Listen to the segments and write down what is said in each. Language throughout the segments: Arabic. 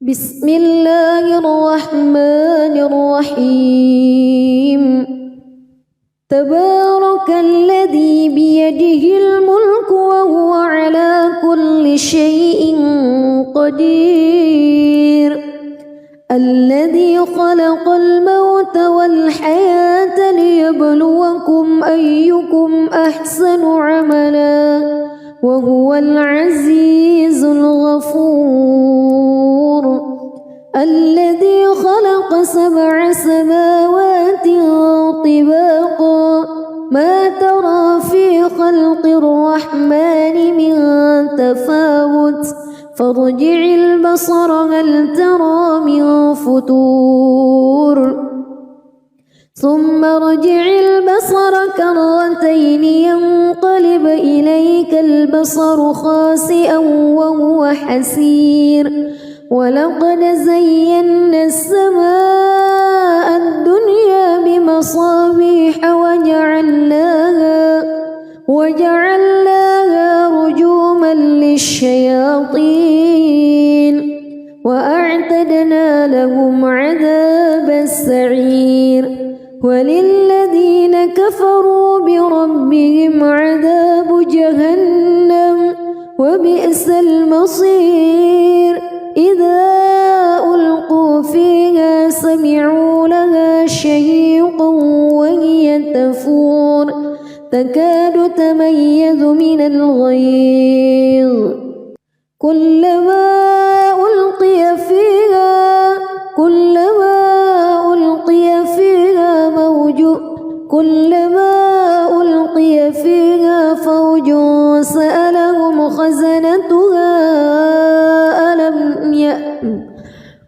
بسم الله الرحمن الرحيم تبارك الذي بيده الملك وهو على كل شيء قدير الذي خلق الموت والحياة ليبلوكم أيكم أحسن عملا وهو العزيز الغفور الذي خلق 7 سماوات طباقا ما ترى في خلق الرحمن من تفاوت فارجع البصر هل ترى من فتور ثم ارجع البصر كرتين ينقلب إليك البصر خاسئا وهو حسير ولقد زينا السماء الدنيا بمصابيح وجعلناها رجوما للشياطين وأعتدنا لهم عذاب السعير وللذين كفروا بربهم عذاب جهنم وبئس المصير إذا ألقوا فيها سمعوا لها شهيقا وهي تفور تكاد تميز من الغيظ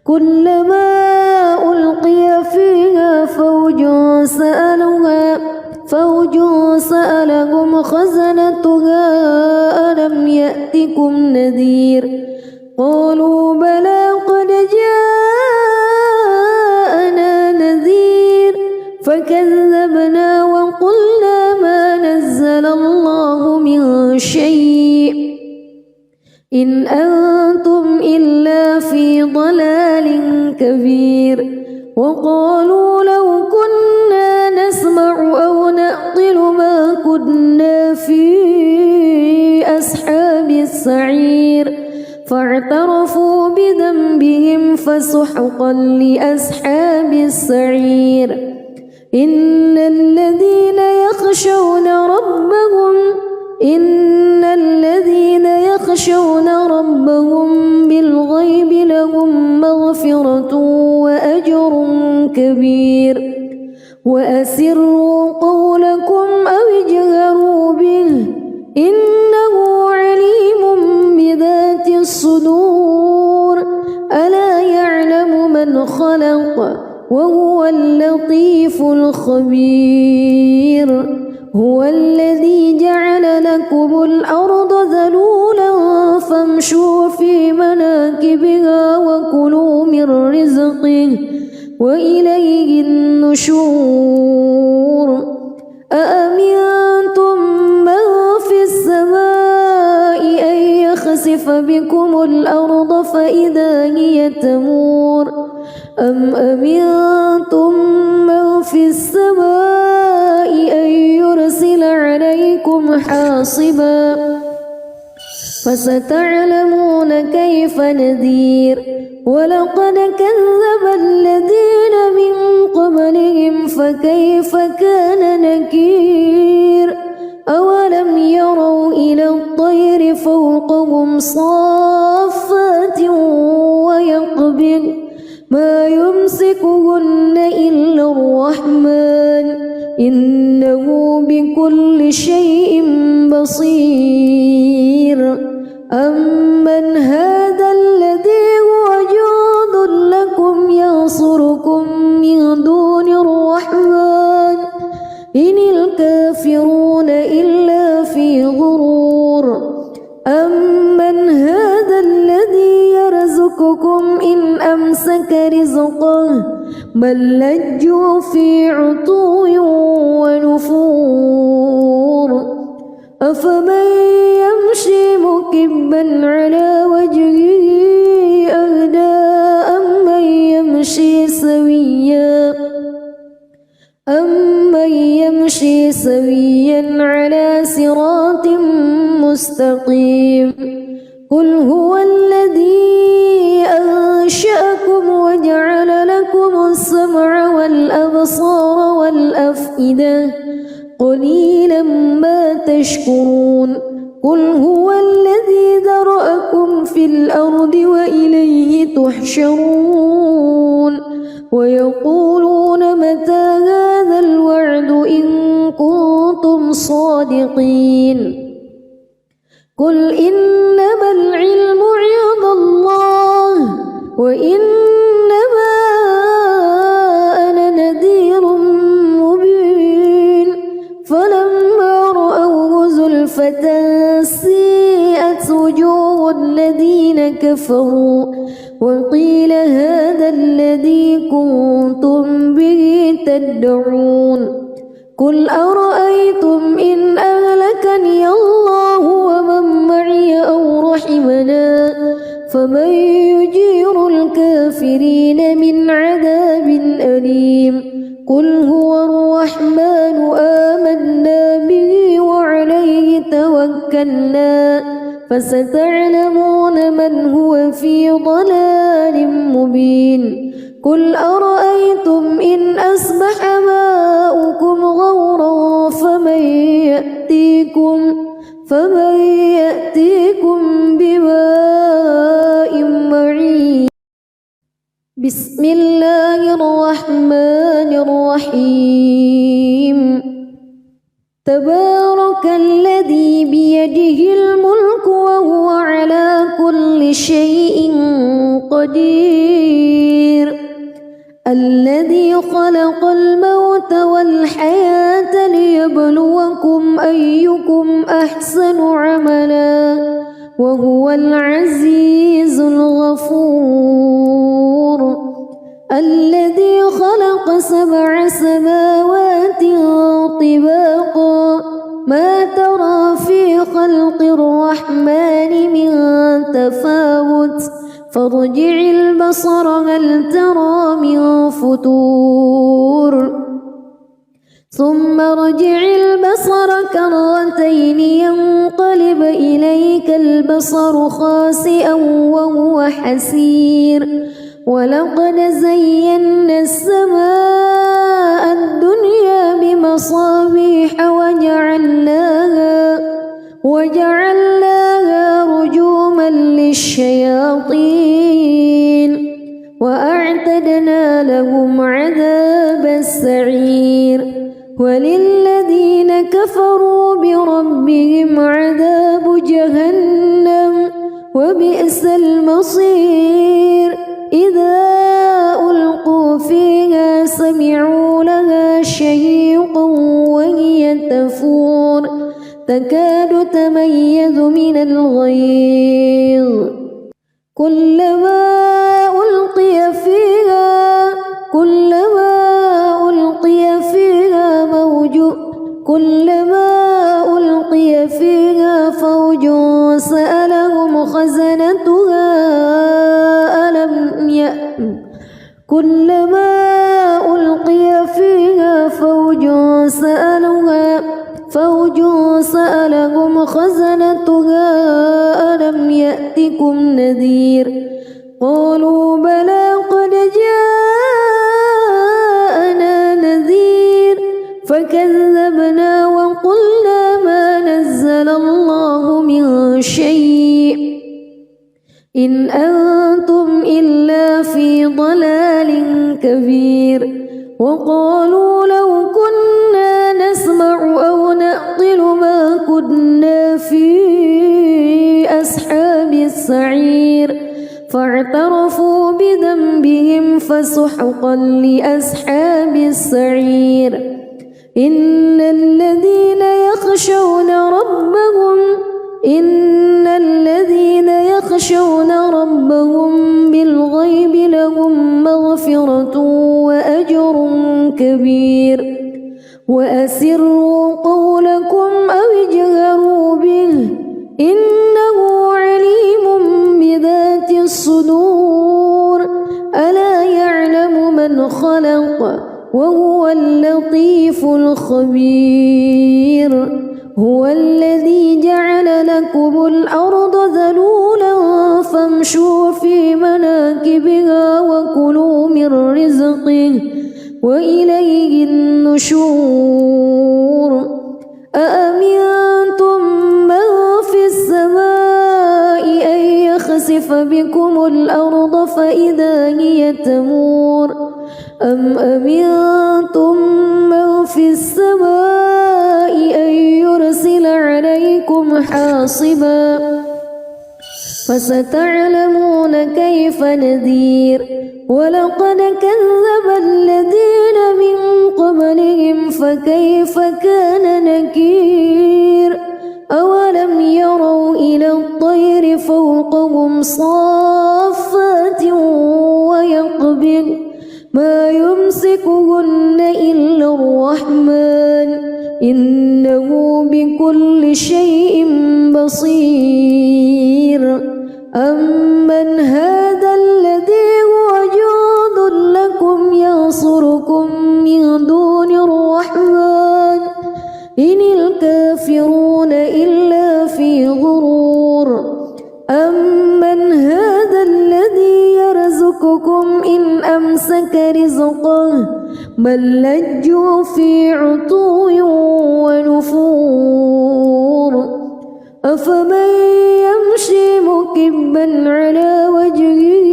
كلما ألقي فيها فوج سألهم خزنتها ألم يأتكم نذير قالوا بلى قد جاءنا نذير فكذبنا وقلنا ما نزل الله من شيء إن أنتم إلا في ضلال كبير وقالوا لو كنا نسمع أو نعقل ما كنا في أصحاب السعير فاعترفوا بذنبهم فسحقا لأصحاب السعير إن الذين يخشون ربهم بالغيب لهم مغفرة وأجر كبير وأسروا قولكم أو اجهروا به إنه عليم بذات الصدور ألا يعلم من خلق وهو اللطيف الخبير هو الذي جعل لكم الأرض ذلولا فامشوا في مناكبها وكلوا من رزقه وإليه النشور أأمنتم من في السماء أن يخسف بكم الأرض فإذا هي تمور أم أمنتم من في السماء أن يرسل عليكم حاصبا فستعلمون كيف نذير ولقد كذب الذين من قبلهم فكيف كان نكير أولم يروا إلى الطير فوقهم صافات ويقبض ما يمسكهن إلا الرحمن إنه بكل شيء بصير أمن هذا الذي هو جند لكم ينصركم من دون الرحمن إن الكافرون إلا في غرور أمن هذا الذي يرزقكم إن أمسك رزقه بل لجوا في عتو ونفور أفمن يمشي مكبا على وجهه أهدى سويا على صراط مستقيم قل هو الذي أنشأكم وجعل لكم السمع والأبصار والأفئدة قليلا ما تشكرون قل هو الذي ذرأكم في الأرض وإليه تحشرون ويقولون متى هذا الوعد إن كنتم صادقين قل إنما العلم عند الله وإنما أنا نذير مبين فلما رأوه زلفة سيئت وجوه الذين كفروا وقيل هذا الذي كنتم به تدعون قل أرأيتم إن أهلكني الله ومن معي أو رحمنا فمن يجير الكافرين من عذاب أليم قل هو الرحمن آمنا به وعليه توكلنا فستعلمون من هو في ضلال مبين قل أرأيتم إن أصبح ماؤكم غورا فمن يأتيكم بماء معين بسم الله الرحمن الرحيم تبارك الذي بيده الملك وهو على كل شيء قدير الذي خلق الموت والحياة ليبلوكم أيكم أحسن عملا وهو العزيز الغفور الذي خلق 7 سماوات طباقا ما ترى في خلق الرحمن من تفاوت فارجع البصر هل ترى من فتور ثم ارجع البصر كرتين ينقلب إليك البصر خاسئا وهو حسير ولقد زينا السماء الدنيا بمصابيح وجعلناها رجوما للشياطين وأعتدنا لهم عذاب السعير وللذين كفروا بربهم عذاب جهنم وبئس المصير إذا ألقوا فيها سمعوا لها شهيقا وهي تفور تكاد تميز من الغيظ كلما ألقي فيها فوج سألهم خزنتها كلما ألقي فيها فوج سألهم خزنتها ألم يأتكم نذير قالوا بلى قد جاءنا نذير فكذبنا وقلنا ما نزل الله من شيء إن أنتم إلا في ضلال كبير وقالوا لو كنا نسمع أو نعقل ما كنا في أصحاب السعير فاعترفوا بذنبهم فسحقا لأصحاب السعير إن الذين يخشون ربهم بالغيب لهم مغفرة وأجر كبير وأسروا قولكم أو اجهروا به إنه عليم بذات الصدور ألا يعلم من خلق وهو اللطيف الخبير. هو الذي جعل لكم الأرض ذلولا فامشوا في مناكبها وكلوا من رزقه وإليه النشور. أأمنتم من في السماء أن يخسف بكم الأرض فإذا هي تمور أم أمنتم من في السماء أن يرسل عليكم حاصبا فستعلمون كيف نذير. ولقد كذب الذين من قبلهم فكيف كان نكير. أولم يروا إلى الطير فوقهم صافات ويقبض ما يمسكهن إلا الرحمن إنه بكل شيء بصير. أمن هذا الذي هو جند لكم ينصركم من دون الرحمن إن الكافرون إلا في غرور. أمن هذا الذي يرزقكم إن أمسك رزقه بل لجوا في عتو ونفور. أفمن يمشي مكبا على وجهه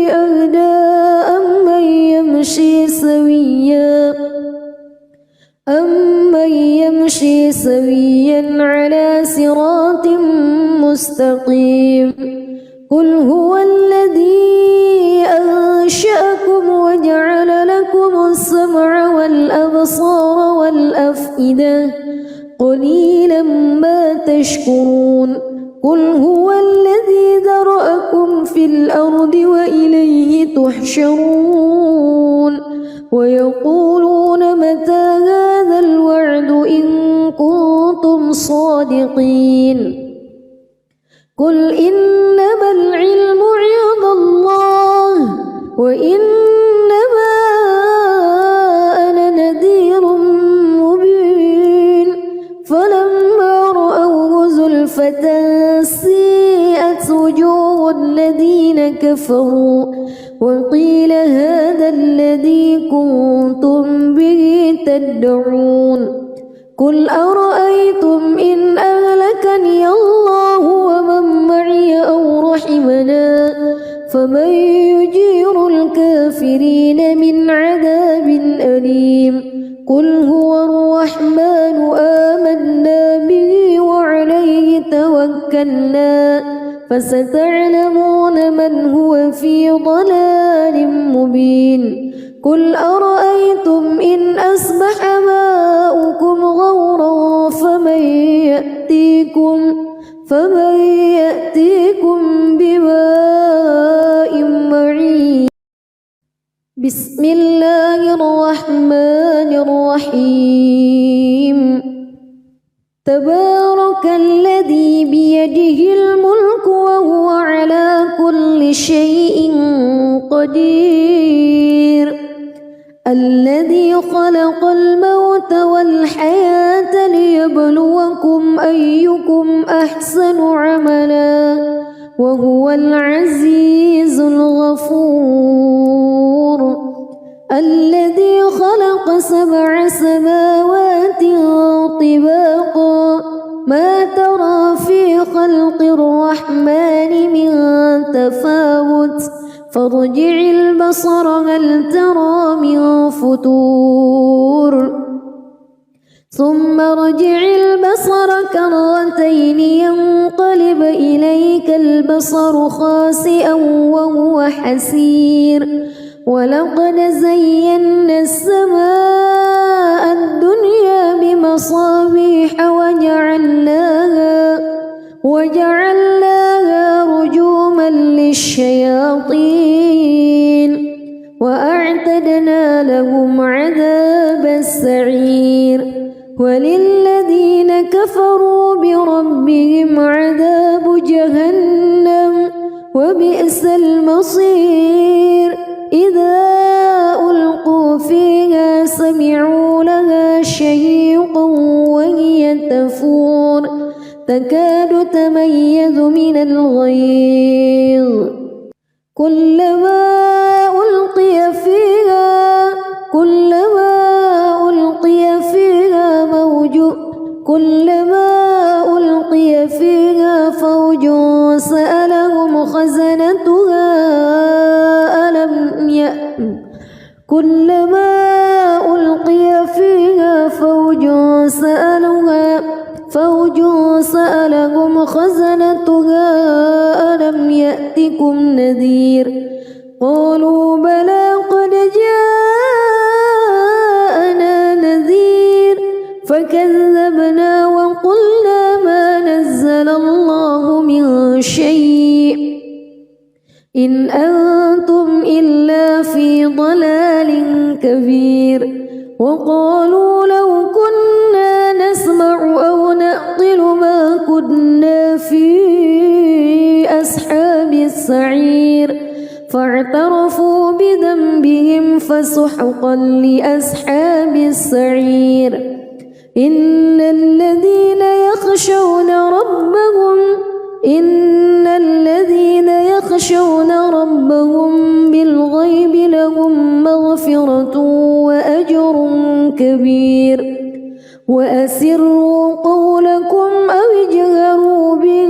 أهدى أمن يمشي سويا على صراط مستقيم. قل هو الذي أنشأكم وجعل لكم السمع والأبصار والأفئدة قليلا ما تشكرون. قل هو الذي ذرأكم في الأرض وإليه تحشرون. ويقولون متى هذا الوعد إن كنتم صادقين. قل إنما العلم عند الله وإنما أنا نذير مبين. فلما رأوه زلفة سيئت وجوه الذين كفروا وقيل هذا الذي كنتم به تدعون. قل أرأيتم إن أهلكني الله ومن معي أو رحمنا فمن يجير الكافرين من عذاب أليم. قل هو الرحمن آمنا به وعليه توكلنا فستعلمون من هو في ضلال مبين. قل أرأيتم إن أصبح ماؤكم غورا فمن يأتيكم بماء معين. بسم الله الرحمن الرحيم. تبارك الذي بيده الملك وهو على كل شيء قدير. الذي خلق الموت والحياة ليبلوكم أيكم أحسن عملا وهو العزيز الغفور. الذي خلق 7 سماوات طباقا ما ترى في خلق الرحمن من تفاوت فارجع البصر هل ترى من فطور ثم ارجع البصر كرتين ينقلب إليك البصر خاسئا وهو حسير. ولقد زينا السماء الدنيا بمصابيح وجعلناها رجوما للشياطين وأعتدنا لهم عذاب السعير. وللذين كفروا بربهم عذاب جهنم وبئس المصير. إذا ألقوا فيها تكاد تميز من الغيظ كلما ألقي فيها فوج سألهم خزنتها ألم يأتكم نذير قالوا بلى قد جاءنا نذير فكذبنا وقلنا ما نزل الله من شيء إن أنتم إلا في ضلال كبير وقالوا لو كنا نسمع أو نعقل ما كنا في أصحاب السعير فاعترفوا بذنبهم فسحقا لأصحاب السعير إن الذين يخشون ربهم بالغيب لهم مغفرة وأجر كبير وأسروا قولكم أو اجهروا به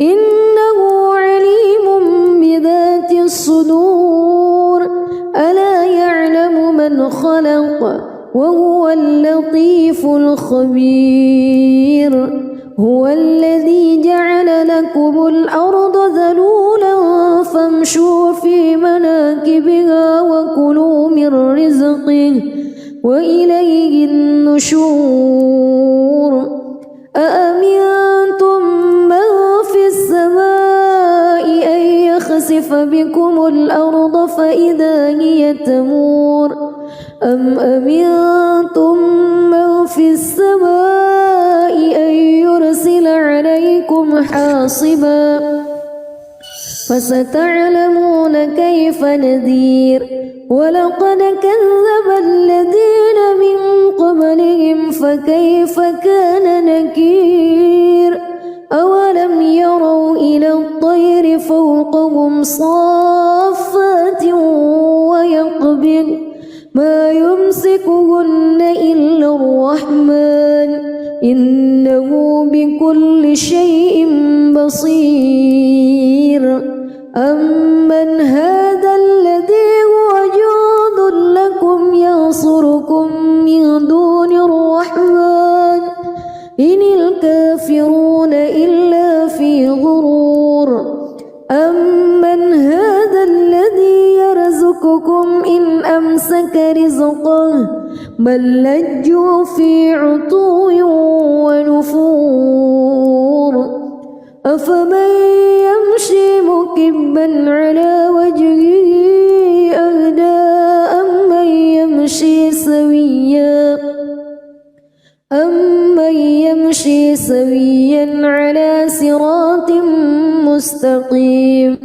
إنه عليم بذات الصدور ألا يعلم من خلق وهو اللطيف الخبير هو الذي جعل لكم الأرض ذلولا فامشوا في مناكبها وكلوا من رزقه وإليه النشور أأمنتم من في السماء أن يخسف بكم الأرض فإذا هي تمور أم أمنتم من في السماء أن يرسل عليكم حاصبا فستعلمون كيف نذير ولقد كذب الذين من قبلهم فكيف كان نكير أولم يروا إلى الطير فوقهم صافات ويقبض ما يمسكهن إلا الرحمن إنه بكل شيء بصير أمن هذا الذي هو جند لكم ينصركم من دون الرحمن إن الكافرون إلا في غرور أمن هذا الذي يرزقكم إن أمسك رزقه بل لجوا في عتو ونفور أفمن يمشي مكبا على وجهه أهدى أمن يمشي سويا على صراط مستقيم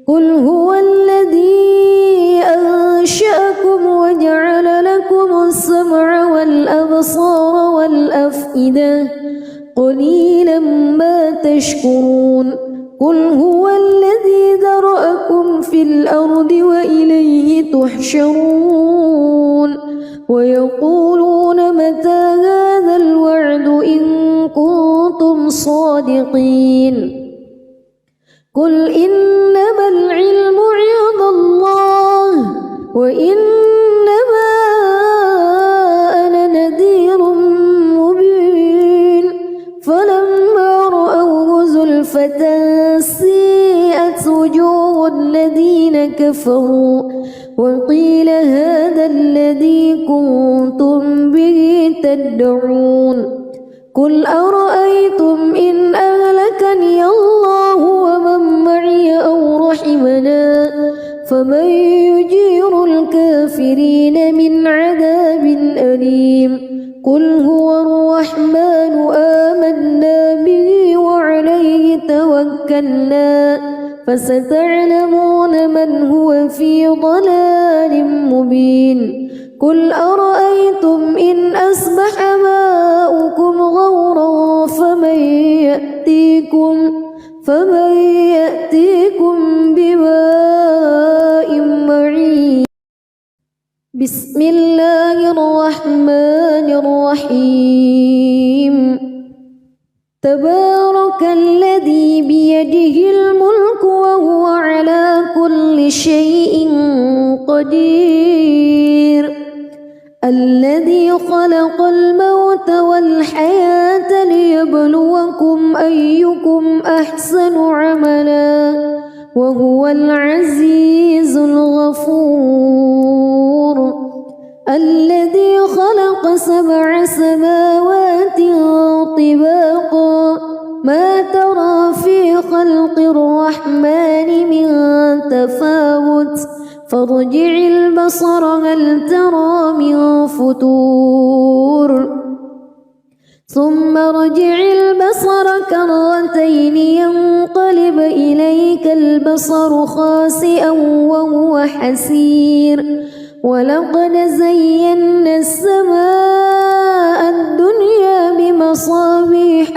قل هو الذي أنشأكم وجعل لكم السمع والأبصار والأفئدة قليلا ما تشكرون قل هو الذي ذرأكم في الأرض وإليه تحشرون ويقولون متى هذا الوعد إن كنتم صادقين قل إنما العلم عند الله وإنما أنا نذير مبين فلما رأوه زلفة سيئت وجوه الذين كفروا وقيل هذا الذي كنتم به تدعون قل أرأيتم إن أهلكني الله ومن معي أو رحمنا فمن يجير الكافرين من عذاب أليم قل هو الرحمن آمنا به وعليه توكلنا فستعلمون من هو في ضلال مبين قل أرأيتم إن أصبح ماؤكم غورا فمن بكم فمن يأتيكم بماء معين. بسم الله الرحمن الرحيم. تبارك الذي بيده الملك وهو على كل شيء قدير. الذي خلق الموت والحياة ليبلوكم أيكم أحسن عملا وهو العزيز الغفور. الذي خلق 7 سماوات طباقا ما ترى في خلق الرحمن من تفاوت فارجع البصر هل ترى من فتور ثم ارجع البصر كرتين ينقلب إليك البصر خاسئا وهو حسير. ولقد زينا السماء الدنيا بمصابيح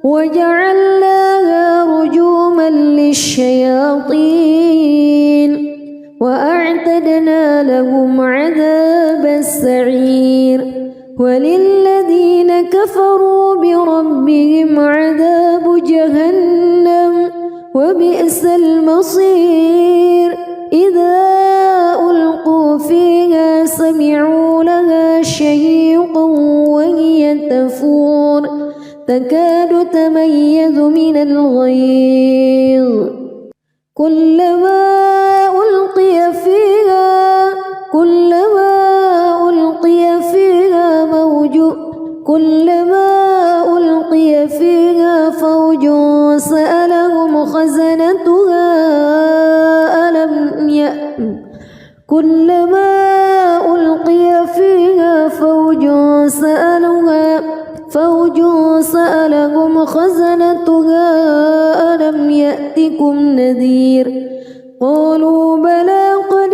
وجعلناها رجوما للشياطين وأعتدنا لهم عذاب السعير. وللذين كفروا بربهم عذاب جهنم وبئس المصير. إذا ألقوا فيها سمعوا لها شهيقا وهي تفور تكاد تميز من الغيظ كلما ألقي فيها فوج سألهم خزنتها ألم يأتكم نذير قالوا بلى قد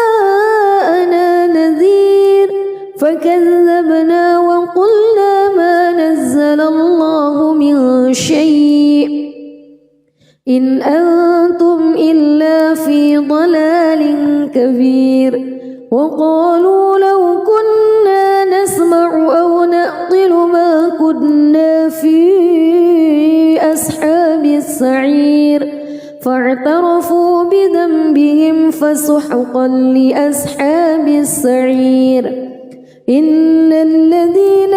جاءنا نذير فكذبنا وقلنا ما نزل الله من شيء إن أنتم إلا في ضلال كبير. وقالوا لو كنا نسمع أو نعقل ما كنا في أصحاب السعير فاعترفوا بذنبهم فسحقا لأصحاب السعير. إن الذين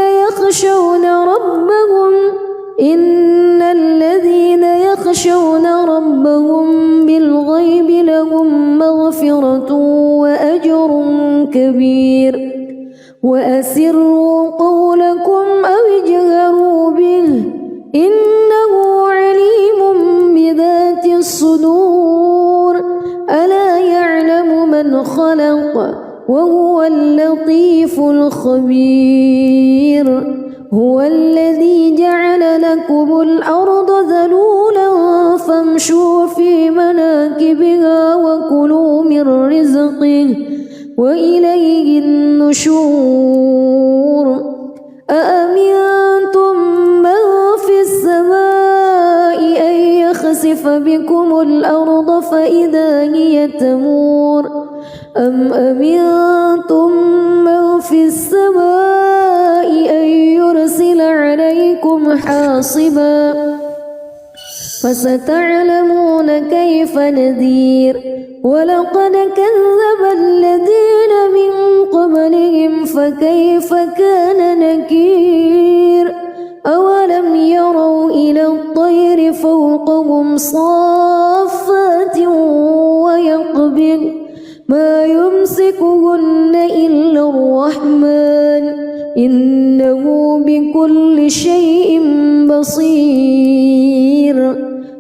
يخشون ربهم بالغيب لهم مغفرة وأجر كبير. وأسروا قولكم أو اجهروا به إنه عليم بذات الصدور. ألا يعلم من خلق وهو اللطيف الخبير. هو الذي جعل لكم الأرض ذلولا فامشوا في مناكبها وكلوا من رزقه وإليه النشور. أأمنتم من في السماء أن يخسف بكم الأرض فإذا هي تمور أم أمنتم من في السماء أن يرسل عليكم حاصبا فستعلمون كيف نذير. ولقد كذب الذين من قبلهم فكيف كان نكير. أولم يروا إلى الطير فوقهم صافات ويقبض ما يمسكهن إلا الرحمن إنه بكل شيء بصير.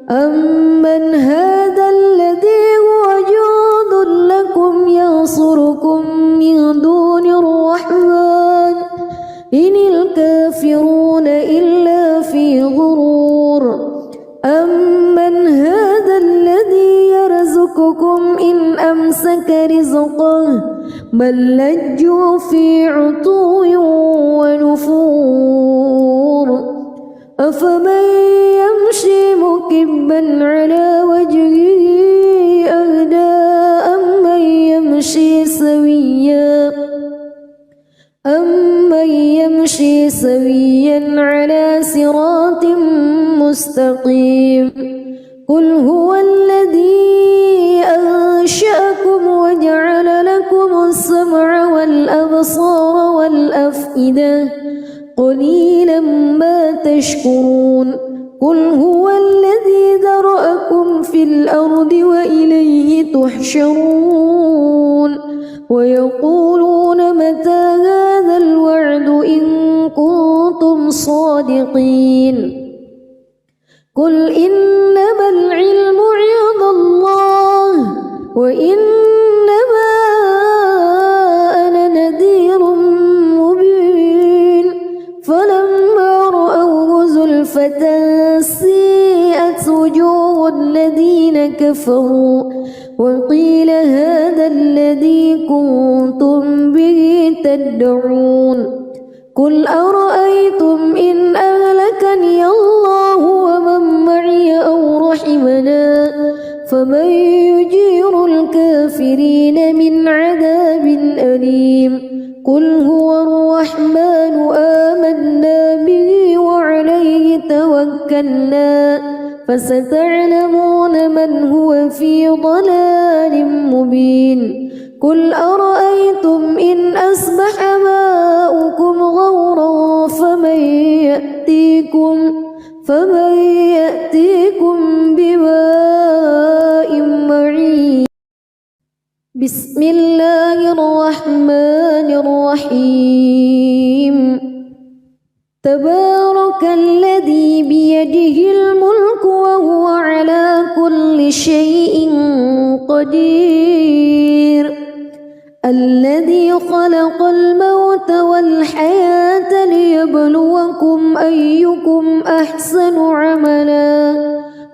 أمن هذا الذي هو جند لكم ينصركم من دون الرحمن إن الكافرون إلا في غرور. أمن هذا الذي يرزقكم إن أمسك رزقه بل لجوا في عتو ونفور. أفمن يمشي مكبا على وجهه أهدى أمن يمشي سويا على صراط مستقيم قل هو الذي أنشأكم وجعل لكم السمع والأبصار والأفئدة قليلا ما تشكرون قل هو الذي ذرأكم في الأرض وإليه تحشرون ويقولون متى هذا الوعد إن كنتم صادقين قل إنما العلم عند الله وإنما أنا نذير مبين فلما رأوه زلفة سيئت وجوه الذين كفروا وقيل هذا الذي كنتم به تدعون قل أرأيتم إن أهلكني الله ومن معي أو رحمنا فمن يجير الكافرين من عذاب أليم قل هو الرحمن آمنا به وعليه توكلنا فستعلمون من هو في ضلال مبين قل أرأيتم إن أصبح ماؤكم غورا فمن يأتيكم بماء معين بسم الله الرحمن الرحيم تبارك الذي بيده الملك وهو على كل شيء قدير الذي خلق الموت والحياة ليبلوكم أيكم أحسن عملا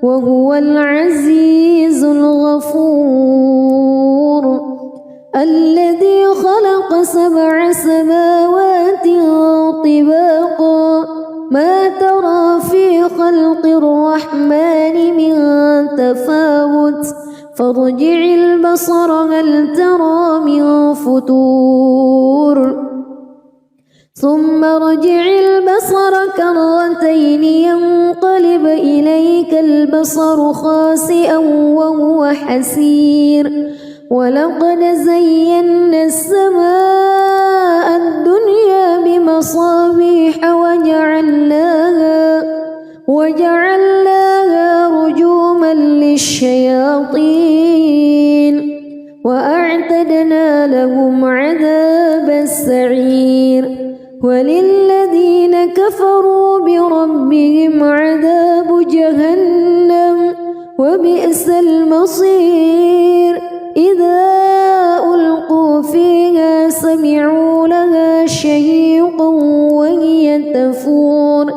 وهو العزيز الغفور الذي خلق 7 سماوات طباقا ما ترى في خلق الرحمن من تفاوت فارجع البصر هل ترى من فتور ثم ارجع البصر كرتين ينقلب إليك البصر خاسئا وهو حسير ولقد زينا السماء الدنيا بمصابيح وجعلناها رجوما للشياطين وأعتدنا لهم عذاب السعير وللذين كفروا بربهم عذاب جهنم وبئس المصير إذا ألقوا فيها سمعوا لها شهيقا وهي تفور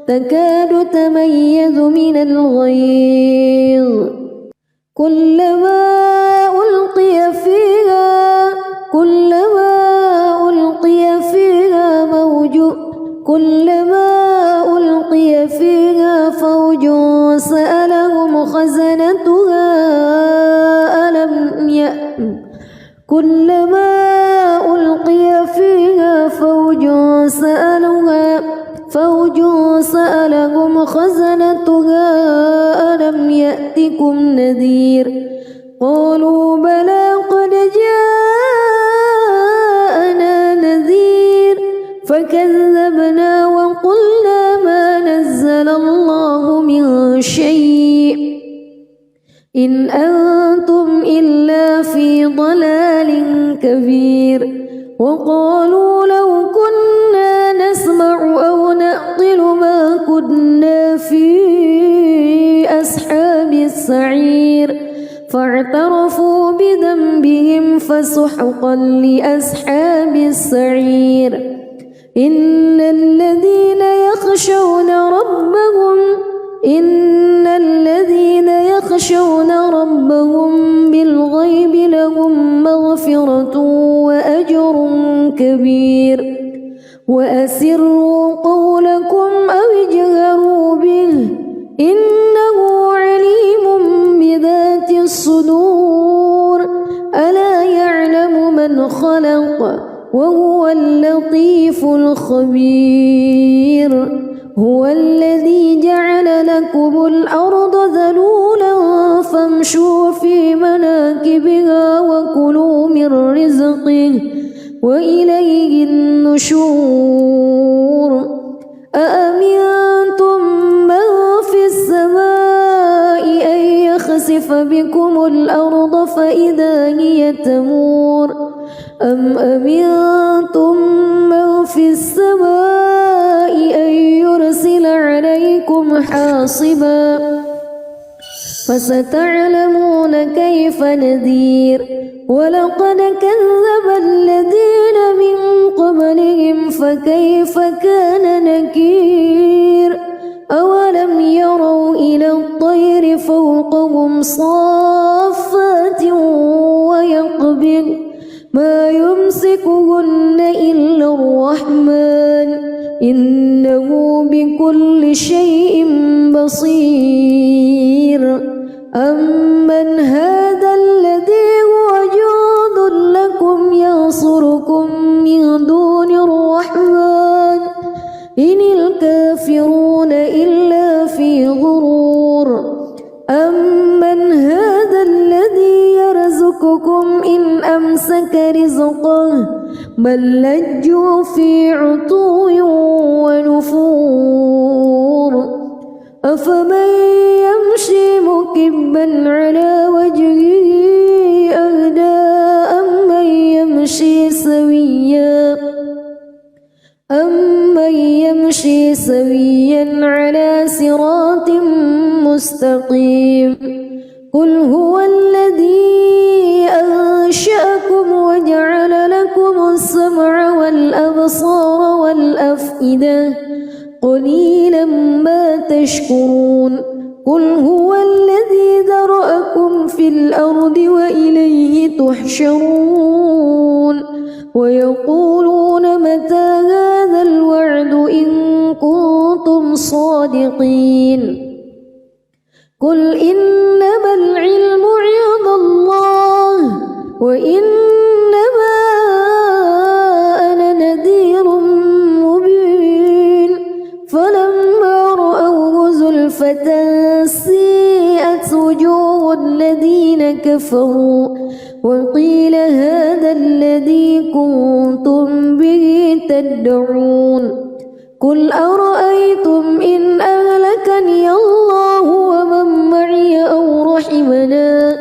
تكاد تميز من الغيظ كلما ألقي فيها فوج سألهم خزنتها كلما ألقي فيها فوج سألهم خزنتها ألم يأتكم نذير قالوا بلى قد جاءنا نذير فكذبنا وقلنا ما نزل الله من شيء إن أنتم إلا في ضلال كبير وقالوا لو كنا نسمع أو نعقل ما كنا في أصحاب السعير فاعترفوا بذنبهم فسحقا لأصحاب السعير إن الذين يخشون ربهم بالغيب لهم مغفرة وأجر كبير وأسروا قولكم أو اجهروا وهو اللطيف الخبير هو الذي جعل لكم الأرض ذلولا فامشوا في مناكبها وكلوا من رزقه وإليه النشور أأمنتم من في السماء أن يخسف بكم الأرض فإذا هي تمور أم أمنتم من في السماء أن يرسل عليكم حاصبا فستعلمون كيف نذير ولقد كذب الذين من قبلهم فكيف كان نكير أولم يروا إلى الطير فوقهم صافات ويقبض ما يمسكهن إلا الرحمن إنه بكل شيء بصير أمن هذا الذي هو جند لكم ينصركم من دون الرحمن إن الكافرون إلا في غرور أمن هذا الذي يرزقكم إن أمسك رزقه بل لجوا في عتو ونفور أفمن يمشي مكبا على وجهه أهدى أمن يمشي سويا على صراط مستقيم قل هو الذي أنشأكم وجعل لكم السمع والأبصار والأفئدة قليلا ما تشكرون قل هو الذي ذرأكم في الأرض وإليه تحشرون ويقولون متى هذا الوعد إن كنتم صادقين قل إنما العلم عند الله وإنما أنا نذير مبين فلما رأوه زلفة سيئت وجوه الذين كفروا وقيل هذا الذي كنتم به تدعون قل أرأيتم إن أهلكني الله ومن معي أو رحمنا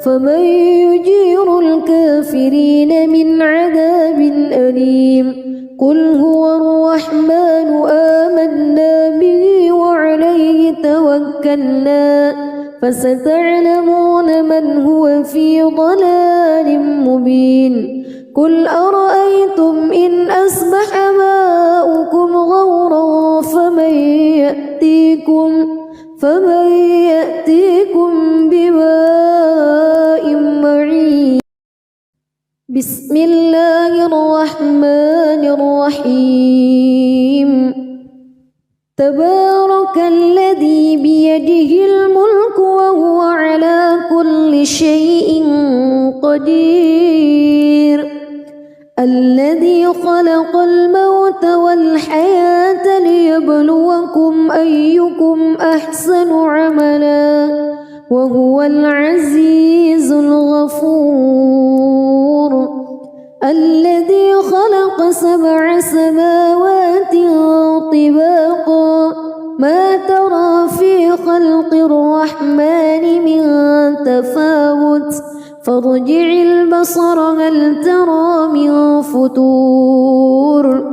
فمن يجير الكافرين من عذاب أليم قل هو الرحمن آمنا به وعليه توكلنا فستعلمون من هو في ضلال مبين قل أرأيتم إن أصبح ماؤكم غورا فمن يأتيكم بماء معين بسم الله الرحمن الرحيم تبارك الذي بيده الملك وهو على كل شيء قدير الذي خلق الموت والحياة ليبلوكم أيكم أحسن عملا وهو العزيز الغفور الذي خلق 7 سماوات طباقا ما ترى في خلق الرحمن من تفاوت فارجع البصر هل ترى من فتور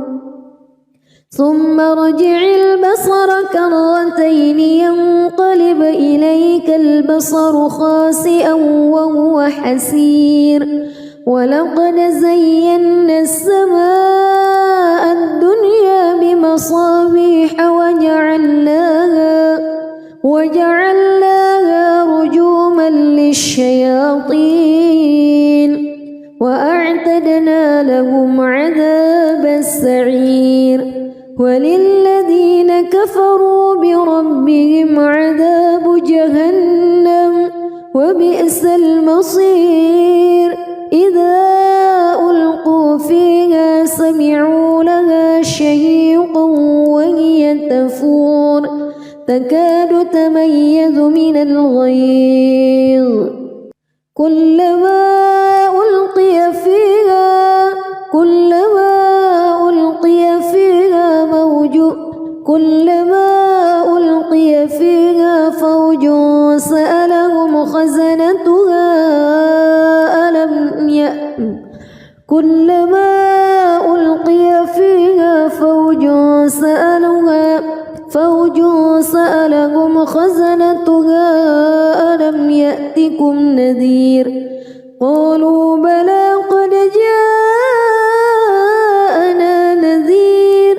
ثم ارجع البصر كرتين ينقلب إليك البصر خاسئا وهو حسير ولقد زينا السماء الدنيا بمصابيح وجعلناها رجوما للشياطين وأعتدنا لهم عذاب السعير وللذين كفروا بربهم عذاب جهنم وبئس المصير إذا ألقوا فيها من الغيظ كلما ألقي فيها فوج سألهم خزنتها ألم يأتكم نذير قالوا بلى قد جاءنا نذير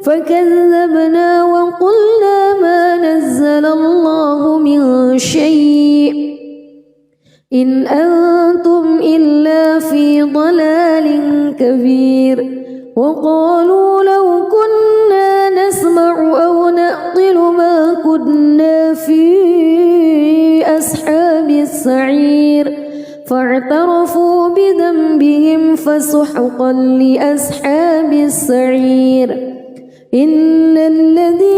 فكذبنا وقلنا ما نزل الله من شيء إن أنتم إلا في ضلال كبير وقالوا لو كنا نسمع أو نعقل ما كنا في أصحاب السعير فاعترفوا بذنبهم فسحقا لأصحاب السعير إن الذين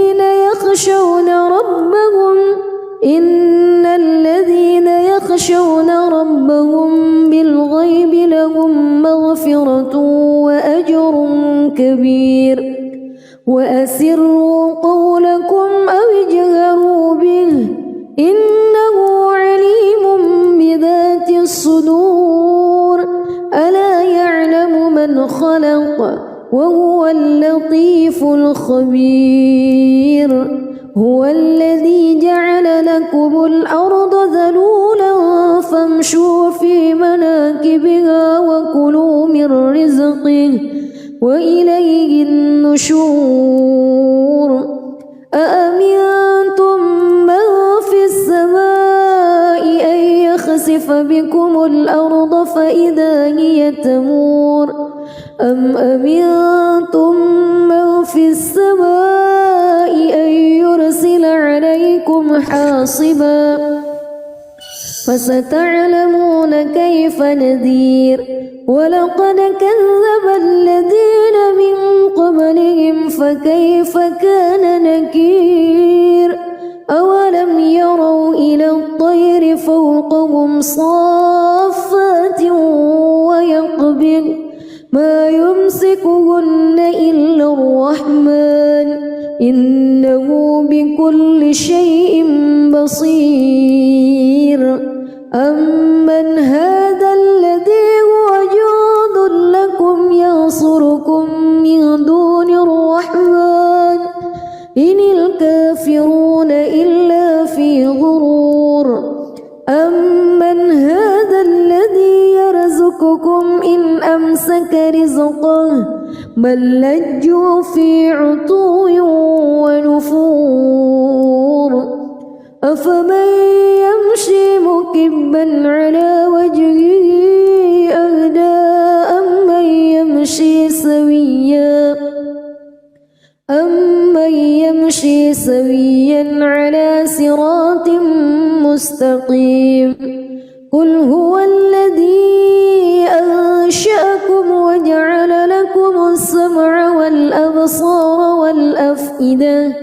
يخشون ربهم بالغيب لهم مغفرة وأجر كبير وأسروا قولكم أو اجهروا به إنه عليم بذات الصدور ألا يعلم من خلق وهو اللطيف الخبير هو الذي جعل لكم الأرض ذلولا فامشوا في مناكبها وكلوا من رزقه وإليه النشور أأمنتم من في السماء أن يخسف بكم الأرض فإذا هي تمور أم أمنتم من في السماء أن يرسل عليكم حاصبا فستعلمون كيف نذير ولقد كذب الذين من قبلهم فكيف كان نكير أولم يروا إلى الطير فوقهم صافات ويقبض ما يمسكهن إلا الرحمن إنه بكل شيء بصير أمن هذا الذي هو جند لكم ينصركم من دون الرحمن إن الكافرون إلا في غرور أمن هذا الذي يرزقكم إن أمسك رزقه بل لجوا في عتو ونفور أفمن يمشي مكبا على وجهه أهدى أمن يمشي سويا على صراط مستقيم قل هو الذي أنشأكم وجعل لكم السمع والأبصار والأفئدة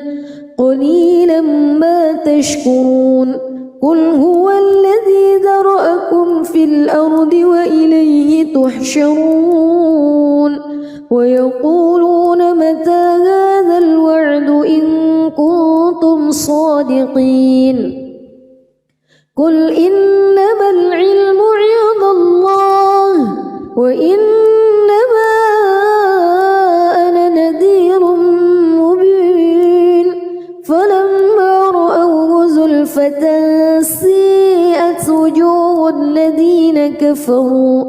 قليلا ما تشكرون قل هو الذي ذرأكم في الأرض وإليه تحشرون ويقولون متى هذا الوعد إن كنتم صادقين قل إنما العلم عند الله وإنما أنا نذير مبين فلما رأوه زلفة سيئت وجوه الذين كفروا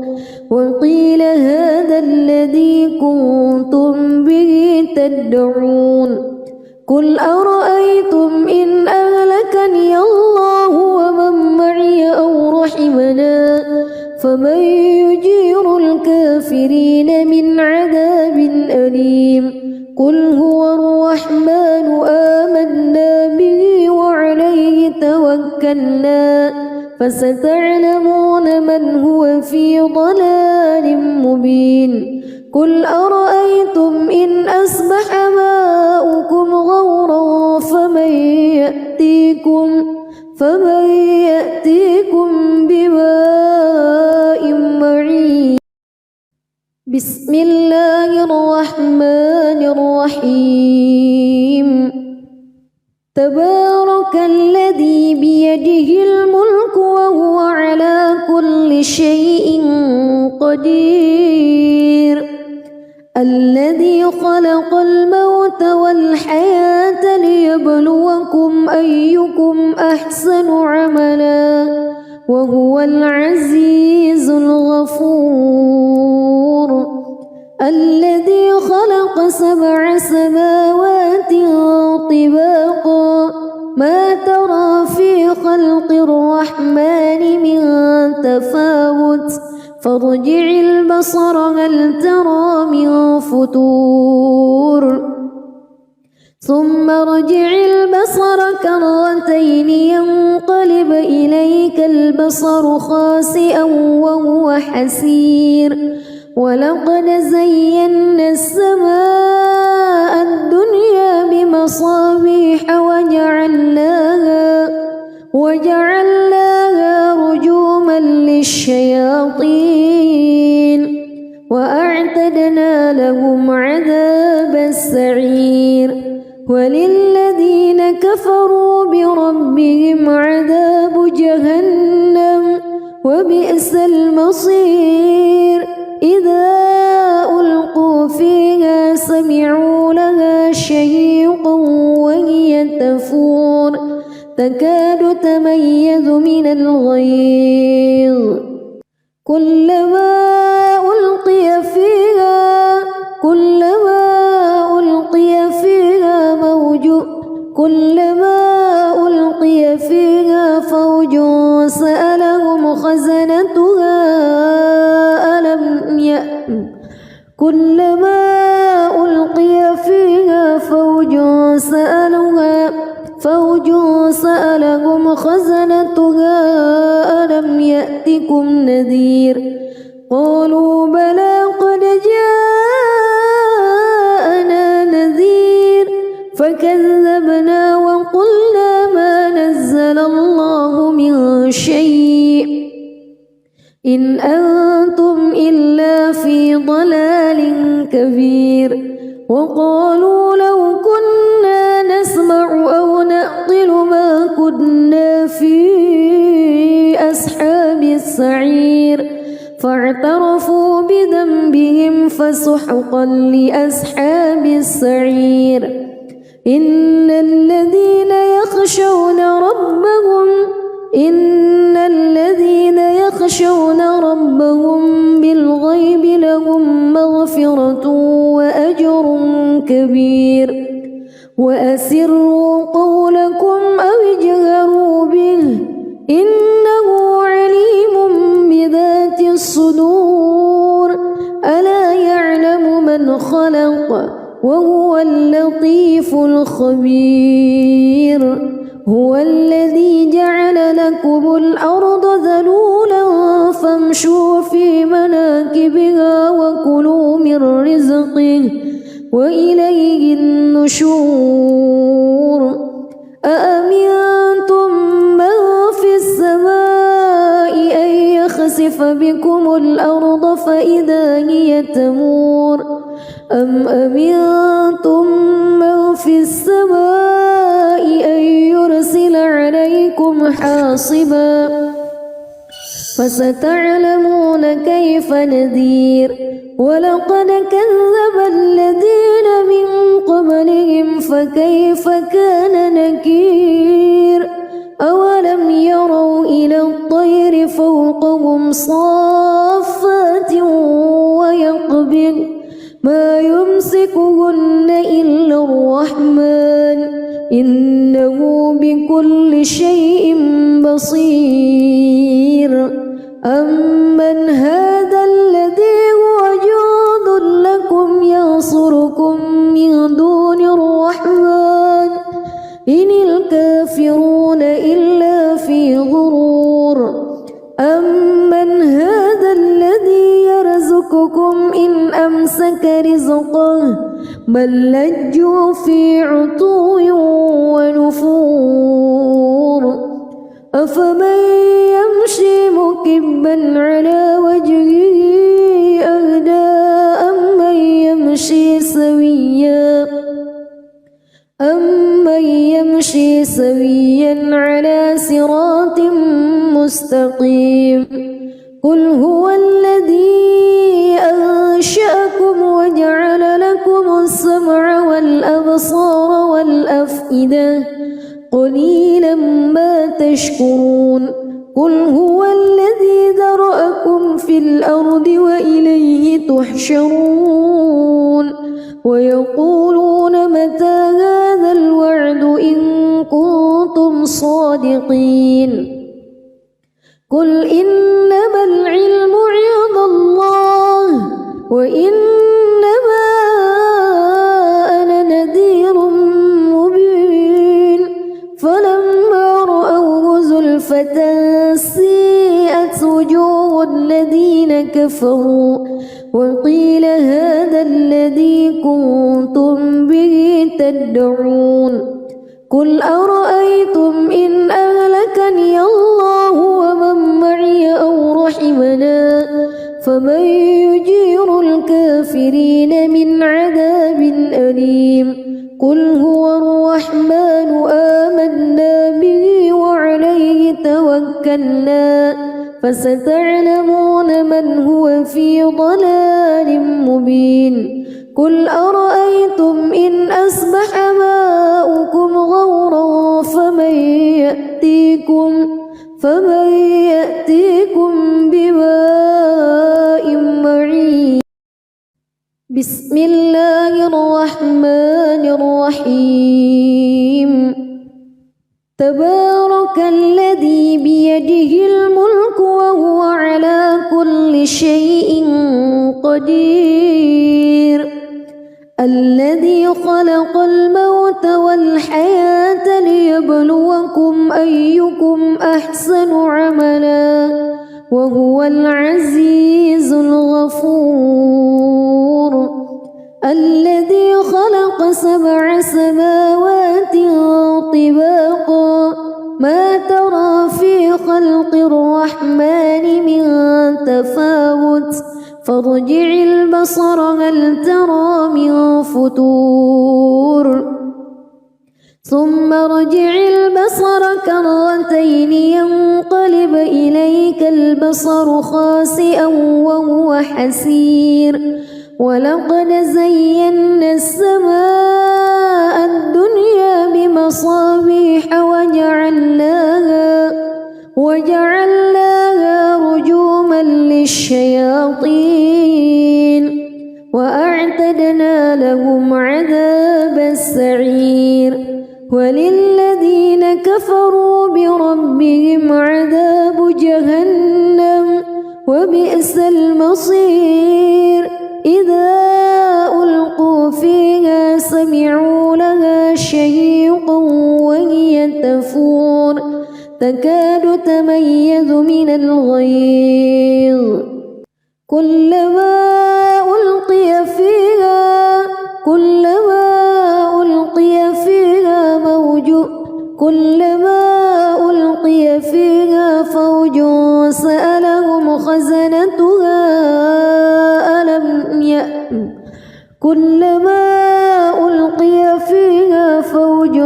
وقيل هذا الذي كنتم به تدعون قل أرأيتم إن أهلكني الله ومن معي أو رحمنا فمن يجير الكافرين من عذاب أليم قل هو الرحمن آمنا به وعليه توكلنا فستعلمون من هو في ضلال مبين قل أرأيتم إن أصبح ماؤكم غورا فمن فمن يأتيكم بماء معين بسم الله الرحمن الرحيم تبارك الذي بيده الملك وهو على كل شيء قدير الذي خلق الموت والحياة ليبلوكم أيكم أحسن عملا وهو العزيز الغفور الذي خلق 7 سماوات طباقا ما ترى في خلق الرحمن من تفاوت فارجع البصر هل ترى من فتور ثم ارجع البصر كرتين ينقلب إليك البصر خاسئا وهو حسير ولقد زينا السماء الدنيا بمصابيح وجعلناها رجوما للشياطين وأعتدنا لهم عذاب السعير وللذين كفروا بربهم عذاب جهنم وبئس المصير إذا ألقوا فيها سمعوا لها شهيقا وهي تفور تكاد تميز من الغيظ كلما ألقي فيها فوج سألهم خزنتها ألم يأتكم نذير قالوا بلى قد جاءنا نذير فكذبنا وقلنا ما نزل الله من شيء إن أنتم إلا في ضلال كبير وقالوا لو كنا نسمع أو نعقل ما كنا في أصحاب السعير فاعترفوا بذنبهم فسحقا لأصحاب السعير إن الذين يخشون ربهم بالغيب لهم مغفرة وأجر كبير وأسروا قولكم أو اجهروا به إنه عليم بذات الصدور ألا يعلم من خلق وهو اللطيف الخبير هو الذي جعل لكم الأرض ذلولا فامشوا في مناكبها وكلوا من رزقه وإليه النشور أأمنتم من في السماء أن يخسف بكم الأرض فإذا هي تمور أم أمنتم من في السماء أن يرسل عليكم حاصبا فستعلمون كيف نذير ولقد كذب الذين من قبلهم فكيف كان نكير أولم يروا إلى الطير فوقهم صافات ويقبض ما يمسكهن إلا الرحمن إنه بكل شيء بصير أمن هذا الذي هو جند لكم ينصركم من دون الرحمن إن الكافرون إلا في غرور أمن هذا الذي يرزقكم إن أمسك رزقه بل لجوا في عتو ونفور أفمن يمشي مكبا على وجهه أهدى أمن يمشي سويا على صراط مستقيم قل هو الذي أنشأكم وجعل لكم السمع والأبصار والأفئدة قليلا ما تشكرون قل هو الذي ذرأكم في الأرض وإليه تحشرون ويقولون متى هذا الوعد إن كنتم صادقين قل إنما العلم عند الله وإنما أنا نذير مبين فلما رأوه زلفة سيئت وجوه الذين كفروا وقيل هذا الذي كنتم به تدعون قل أرأيتم إن أهلكني الله ومن معي أو رحمنا فمن يجير الكافرين من عذاب أليم قل هو الرحمن آمنا به وعليه توكلنا فستعلمون من هو في ضلال مبين قل أرأيتم إن أصبح ماؤكم غورا فمن يأتيكم بماء معين بسم الله الرحمن الرحيم تبارك الذي بيده الملك وهو على كل شيء قدير الذي خلق الموت والحياة ليبلوكم أيكم أحسن عملا وهو العزيز الغفور الذي خلق 7 سماوات طباقا ما ترى في خلق الرحمن من تفاوت فارجع البصر هل ترى من فتور ثم ارجع البصر كرتين ينقلب إليك البصر خاسئا وهو حسير ولقد زينا السماء الدنيا بمصابيح وجعلناها رجوما للشياطين وأعتدنا لهم عذاب السعير وللذين كفروا بربهم عذاب جهنم وبئس المصير إذا ألقوا فيها سمعوا لها شهيقا وهي تفور تكاد تميز من الغيظ كلما ألقي فيها فوج سألهم خزنتها كلما ألقي فيها فوج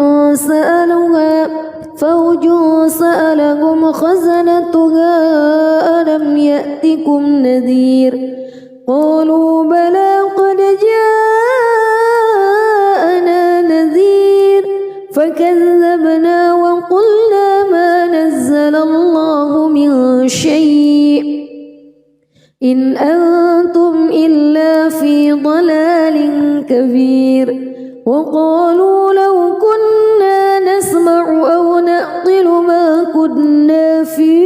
سألهم خزنتها ألم يأتكم نذير قالوا بلى قد جاءنا نذير فكذبنا وقلنا ما نزل الله من شيء إن أنتم إلا في ضلال كبير وقالوا لو كنا نسمع أو نعقل ما كنا في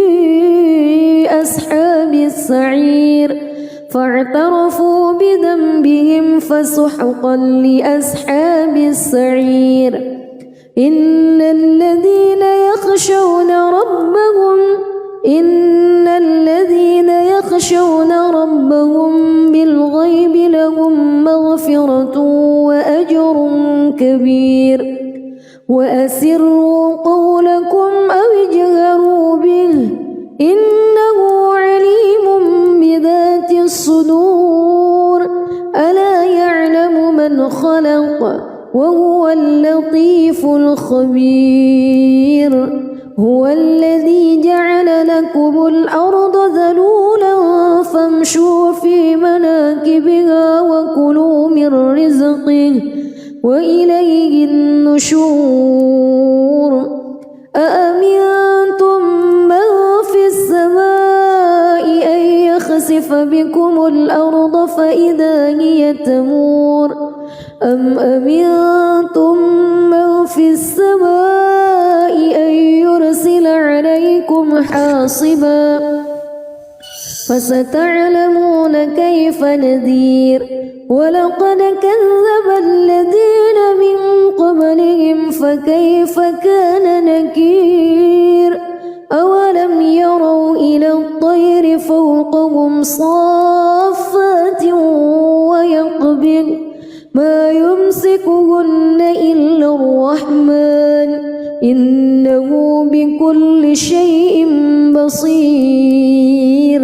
أصحاب السعير فاعترفوا بذنبهم فسحقا لأصحاب السعير إن الذين يخشون ربهم بالغيب لهم مغفرة وأجر كبير وأسروا قولكم أو اجهروا الأرض ذلولا فامشوا في مناكبها وكلوا من رزقه وإليه النشور أأمنتم من في السماء أن يخسف بكم الأرض فإذا هي تمور أم أمنتم من في السماء أن يرسل عليكم حاصبا فستعلمون كيف نذير ولقد كذب الذين من قبلهم فكيف كان نكير أولم يروا إلى الطير فوقهم صافات ويقبض ما يمسكهن إلا الرحمن إنه بكل شيء بصير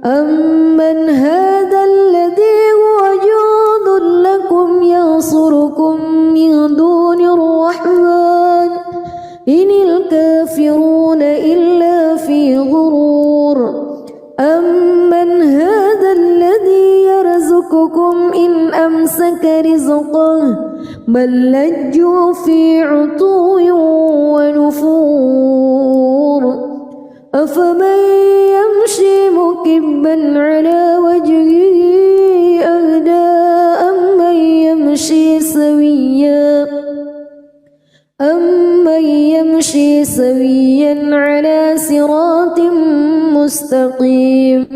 أمن هذا الذي هو جند لكم ينصركم من دون الرحمن إن الكافرون إلا في غرور أمن هذا الذي يرزقكم إن أمسك رزقه بل لجوا في عتو ونفور أفمن يمشي مكبا على وجهه أهدى أمن يمشي سويا على صراط مستقيم